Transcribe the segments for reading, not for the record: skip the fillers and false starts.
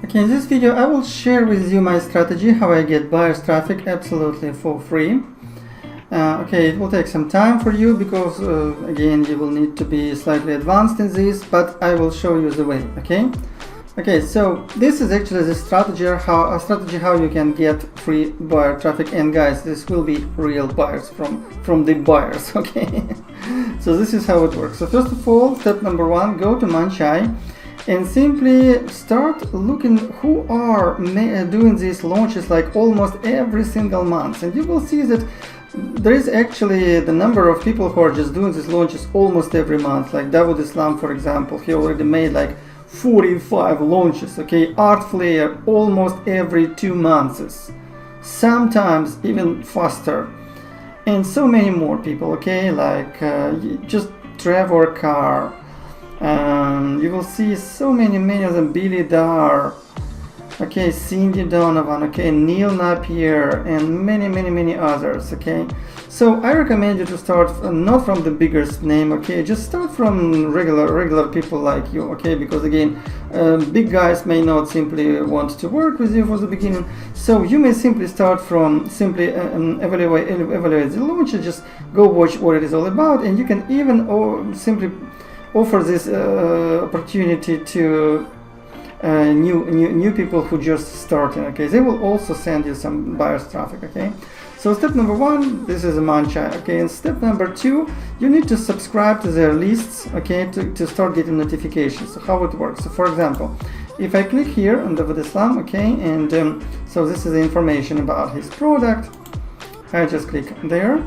Okay, in this video I will share with you my strategy, how I get buyers traffic absolutely for free. Okay, it will take some time for you because again you will need to be slightly advanced in this, but I will show you the way. Okay, so this is actually the strategy how you can get free buyer traffic, and guys, this will be real buyers from the buyers. Okay, so this is how it works. So first of all, step number one, go to Manchai and simply start looking who are doing these launches like almost every single month, and you will see that there is actually the number of people who are just doing these launches almost every month. Like Dawood Islam, for example, he already made like 45 launches. Okay, Art Flare almost every 2 months, sometimes even faster, and so many more people. Okay, like just Trevor Carr, you will see so many of them, Billy Dar, okay, Cindy Donovan, okay, Neil Napier, and many others. Okay, so I recommend you to start not from the biggest name. Okay, just start from regular people like you. Okay, because again, big guys may not simply want to work with you for the beginning, so you may simply start from simply evaluate the launch, just go watch what it is all about, and you can even simply offer this opportunity to new people who just starting. Okay, they will also send you some buyers traffic. Okay, so step number one, this is a Manchai. Okay, and step number two, you need to subscribe to their lists. Okay, to start getting notifications. So how it works? So for example, if I click here on Dawood Islam, okay, and so this is the information about his product. I just click there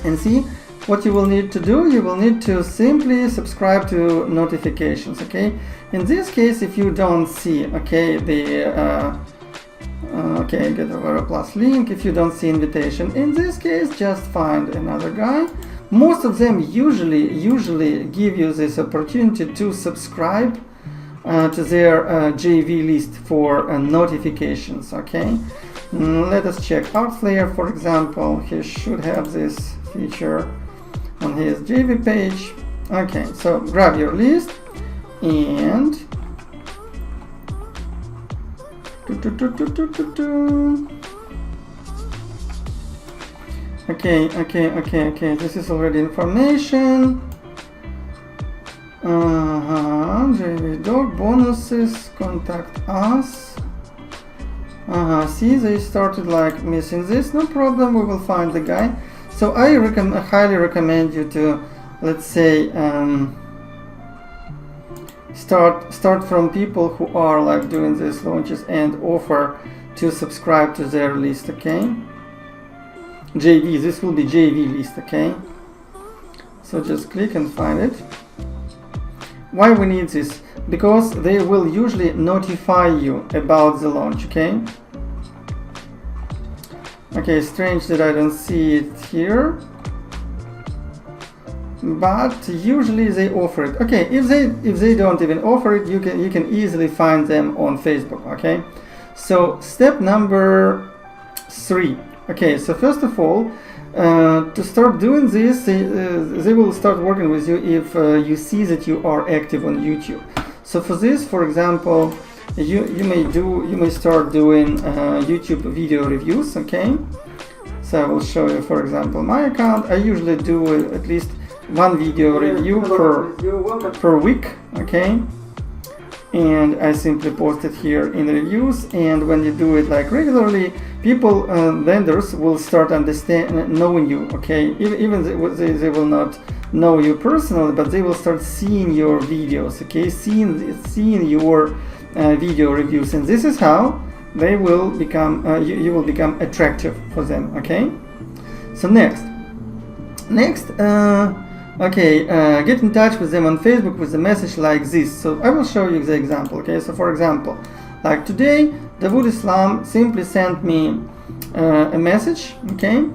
and see what you will need to do. You will need to simply subscribe to notifications. Okay, in this case, if you don't see, okay, the okay, get over a plus link, if you don't see invitation, in this case just find another guy. Most of them usually give you this opportunity to subscribe to their JV list for notifications. Okay, let us check Art Flare, for example. He should have this feature on his JV page. Okay, so grab your list and okay, this is already information. JV dog bonuses, contact us. See, they started like missing this. No problem, we will find the guy. So I highly recommend you to, let's say, start from people who are like doing these launches and offer to subscribe to their list. Okay, JV, this will be JV list. Okay, so just click and find it. Why we need this? Because they will usually notify you about the launch. Okay, strange that I don't see it here, but usually they offer it. Okay, if they don't even offer it, you can easily find them on Facebook. Okay, so step number 3. Okay, so first of all, to start doing this, they will start working with you if you see that you are active on YouTube. So for this, for example, you may start doing YouTube video reviews. Okay, so I will show you, for example, my account. I usually do at least one video review per week. Okay, and I simply post it here in reviews, and when you do it like regularly, people, vendors will start knowing you. Okay, even they will not know you personally, but they will start seeing your videos. Okay, seeing your video reviews, and this is how they will become you will become attractive for them. Okay, so next okay, get in touch with them on Facebook with a message like this. So I will show you the example. Okay, so for example, like today, Dawood Islam simply sent me a message. Okay,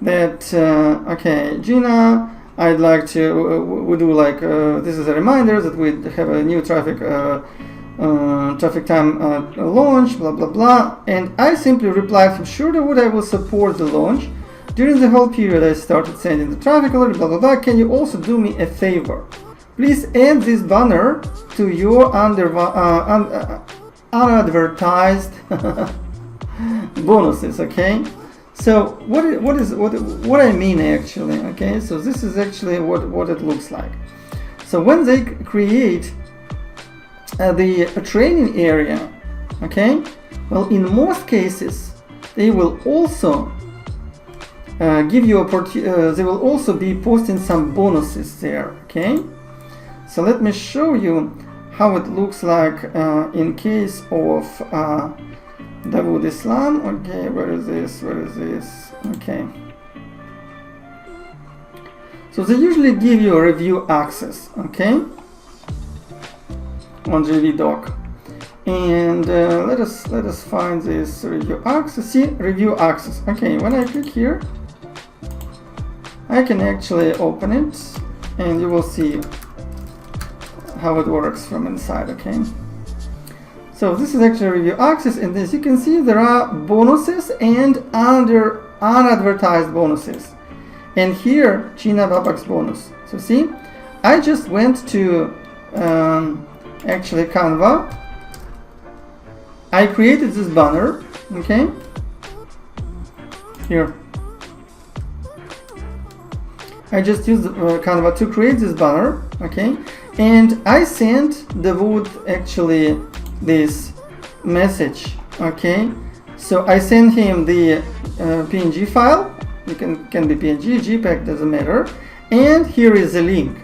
that okay, Gina, I'd like to we do like this is a reminder that we have a new traffic time launch, blah blah blah, and I simply replied, sure Dawood, I will support the launch. During the whole period I started sending the traffic alert, blah blah blah. Can you also do me a favor? please add this banner to your unadvertised bonuses. Okay, so what I mean actually, okay, so this is actually what it looks like. So when they create the training area, okay, well, in most cases they will also give you they will also be posting some bonuses there. Okay, so let me show you how it looks like in case of Dawood Islam. Okay, where is this? Okay, so they usually give you a review access, okay, on JVDoc. And let us find this review access. See, review access. Okay, when I click here, I can actually open it, and you will see how it works from inside. Okay, so this is actually review access, and as you can see, there are bonuses and unadvertised bonuses, and here China Babak's bonus. So see, I just went to actually Canva. I created this banner, okay, here. I just used Canva to create this banner, okay, and I sent Dawood actually this message, okay. So I sent him the PNG file. You can be PNG, JPEG, doesn't matter, and here is the link.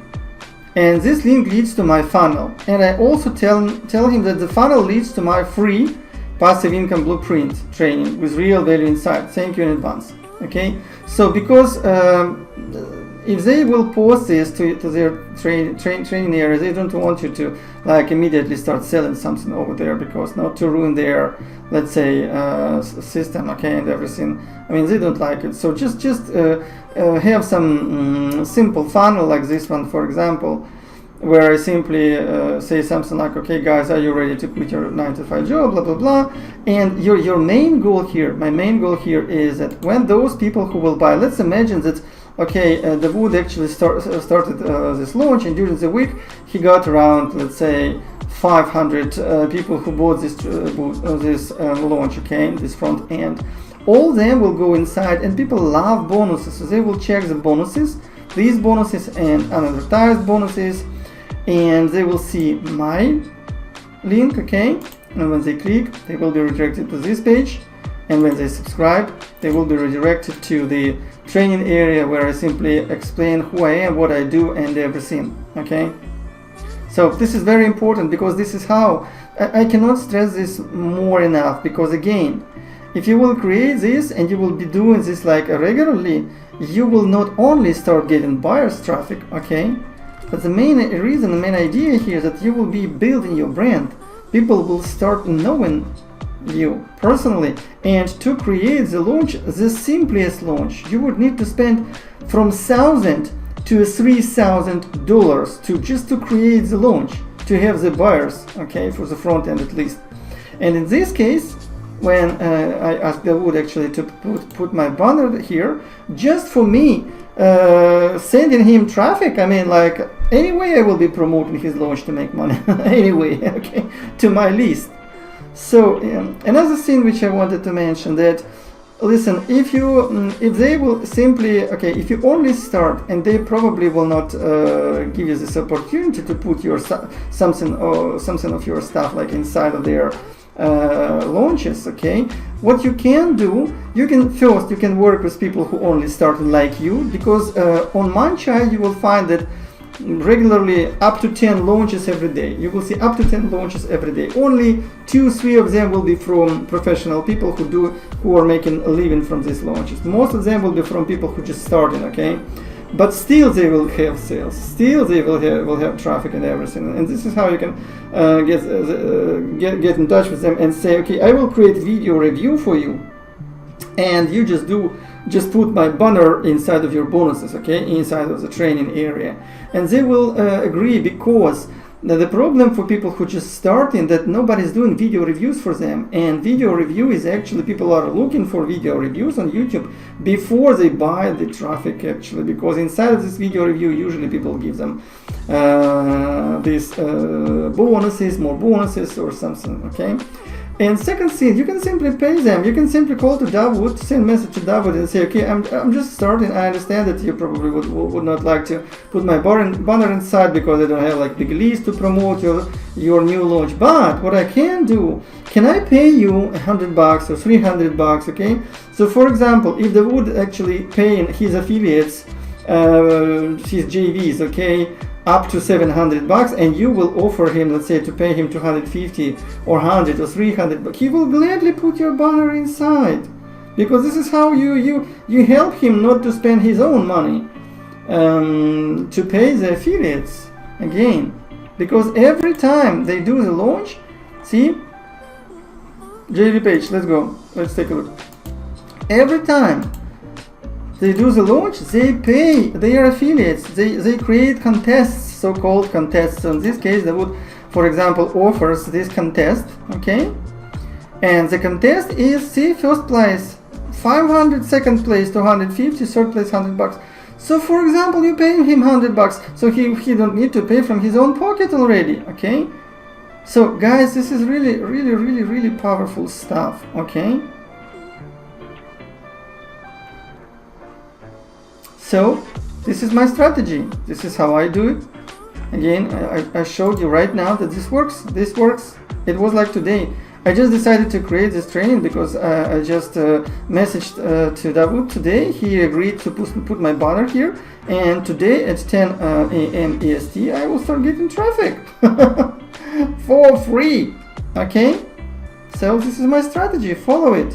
And this link leads to my funnel, and I also tell him that the funnel leads to my free passive income blueprint training with real value inside. Thank you in advance. Okay, so because if they will post this to their training area, they don't want you to like immediately start selling something over there, because not to ruin their, let's say, system, okay, and everything. I mean, they don't like it. So just have some simple funnel like this one, for example, where I simply say something like, okay guys, are you ready to quit your 9-to-5 job, blah blah blah. And your main goal here, my main goal here is that when those people who will buy, let's imagine that, okay, Dawood actually started this launch, and during the week he got around, let's say, 500 people who bought this launch, okay, this front end. All of them will go inside, and people love bonuses, so they will check the bonuses, these bonuses and unadvertised bonuses, and they will see my link, okay, and when they click, they will be redirected to this page, and when they subscribe, they will be redirected to the training area where I simply explain who I am, what I do, and everything, okay. So this is very important, because this is how I cannot stress this more enough, because again, if you will create this and you will be doing this like regularly, you will not only start getting buyers traffic, okay, but the main reason, the main idea here is that you will be building your brand. People will start knowing you personally, and to create the launch, the simplest launch, you would need to spend from $1,000 to $3,000 to just to create the launch, to have the buyers, okay, for the front end at least. And in this case, when I asked Dawood actually to put my banner here, just for me sending him traffic, I mean, like, anyway I will be promoting his launch to make money anyway, okay, to my list. So another thing which I wanted to mention, that listen, if they will simply, okay, if you only start, and they probably will not give you this opportunity to put your something of your stuff like inside of their launches, okay, what you can do, you can work with people who only started like you, because on Manchai you will find that regularly up to 10 launches every day. You will see up to 10 launches every day. Only 2-3 of them will be from professional people who are making a living from these launches. Most of them will be from people who just started, okay, but still they will have sales, still they will have traffic and everything. And this is how you can get in touch with them and say, okay, I will create video review for you, and you just put my banner inside of your bonuses, okay, inside of the training area, and they will agree, because the problem for people who just starting, that nobody's doing video reviews for them, and video review is actually, people are looking for video reviews on YouTube before they buy the traffic actually, because inside of this video review usually people give them these bonuses, more bonuses or something, okay? And second thing, you can simply pay them. You can simply call to Dawood, send message to Dawood and say, okay, I'm just starting. I understand that you probably would not like to put my banner inside because I don't have like big list to promote your new launch. But what I can do, can I pay you $100 or $300? Okay. So for example, if Dawood actually paying his affiliates, his JVs, okay, up to $700, and you will offer him, let's say, to pay him 250 or 100 or 300, but he will gladly put your banner inside, because this is how you help him not to spend his own money to pay the affiliates again, because every time they do the launch, see, JV page, let's go, let's take a look. Every time they do the launch, they pay their affiliates, they create contests, so-called contests. So in this case, they would, for example, offers this contest, okay? And the contest is, see, first place 500, second place 250, third place $100. So for example, you pay him $100, so he don't need to pay from his own pocket already, okay? So guys, this is really powerful stuff, okay? So this is my strategy. This is how I do it. Again, I showed you right now that this works. This works. It was like today. I just decided to create this training because I just messaged to Dawood today. He agreed to put my banner here. And today at 10 a.m. EST, I will start getting traffic for free. Okay? So this is my strategy. Follow it.